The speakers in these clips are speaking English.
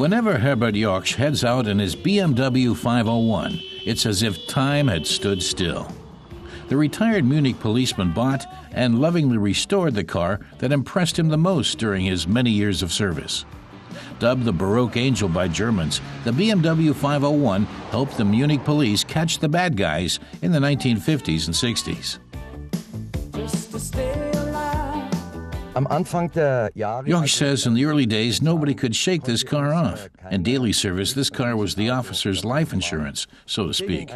Whenever Herbert Joksch heads out in his BMW 501, it's as if time had stood still. The retired Munich policeman bought and lovingly restored the car that impressed him the most during his many years of service. Dubbed the baroque angel by Germans, the BMW 501 helped the Munich police catch the bad guys in the 1950s and 60s. Joksch says in the early days nobody could shake this car off. In daily service, this car was the officer's life insurance, so to speak.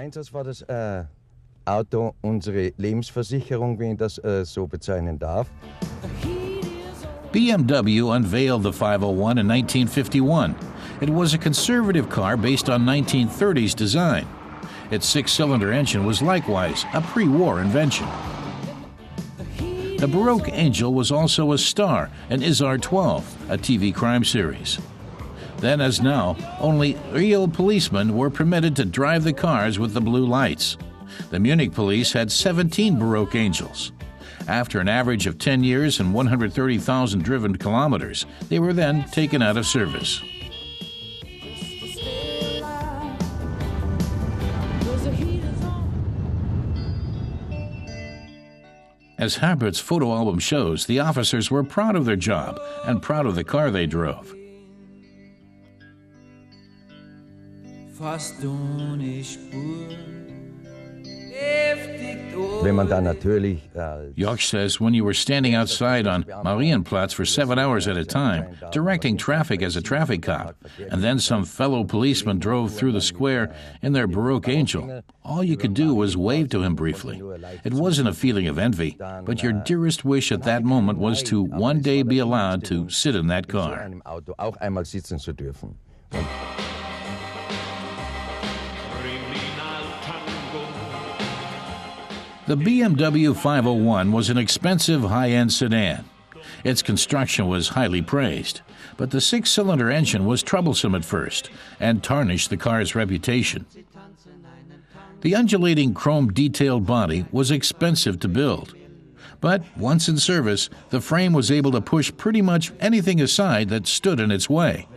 Auto unsere Lebensversicherung, wenn ich das so bezeichnen darf. BMW unveiled the 501 in 1951. It was a conservative car based on 1930s design. Its six-cylinder engine was likewise a pre-war invention. The Baroque Angel was also a star in Isar 12, a TV crime series. Then, as now, only real policemen were permitted to drive the cars with the blue lights. The Munich police had 17 Baroque Angels. After an average of 10 years and 130,000 driven kilometers, they were then taken out of service. As Herbert's photo album shows, the officers were proud of their job and proud of the car they drove. Joksch says when you were standing outside on Marienplatz for 7 hours at a time, directing traffic as a traffic cop, and then some fellow policeman drove through the square in their Baroque Angel, all you could do was wave to him briefly. It wasn't a feeling of envy, but your dearest wish at that moment was to one day be allowed to sit in that car. The BMW 501 was an expensive high-end sedan. Its construction was highly praised, but the six-cylinder engine was troublesome at first and tarnished the car's reputation. The undulating chrome-detailed body was expensive to build, but once in service, the frame was able to push pretty much anything aside that stood in its way.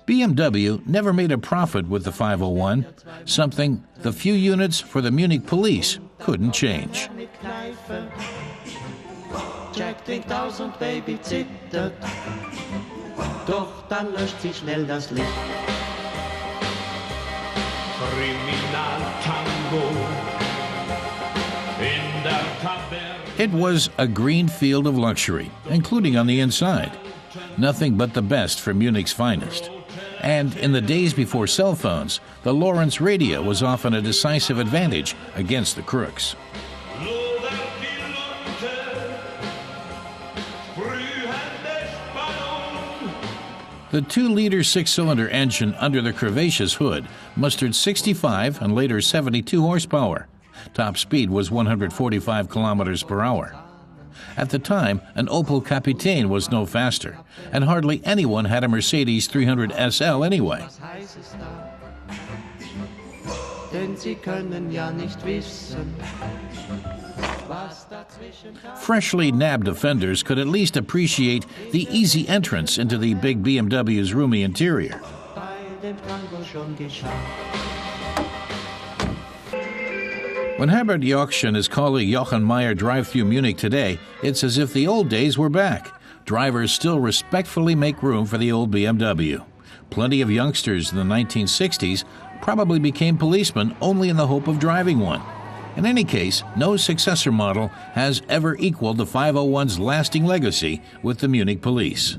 BMW never made a profit with the 501, something the few units for the Munich police couldn't change. Jack trinkt aus und Baby zittert, doch dann löscht sie schnell das Licht. It was a green field of luxury, including on the inside. Nothing but the best for Munich's finest. And in the days before cell phones, the Lawrence radio was often a decisive advantage against the crooks. The 2-liter six-cylinder engine under the curvaceous hood mustered 65 and later 72 horsepower. Top speed was 145 kilometers per hour. At the time, an Opel Kapitän was no faster, and hardly anyone had a Mercedes 300 SL anyway. Freshly nabbed offenders could at least appreciate the easy entrance into the big BMW's roomy interior. When Herbert Joksch and his colleague Jochen Meyer drive through Munich today, it's as if the old days were back. Drivers still respectfully make room for the old BMW. Plenty of youngsters in the 1960s probably became policemen only in the hope of driving one. In any case, no successor model has ever equaled the 501's lasting legacy with the Munich police.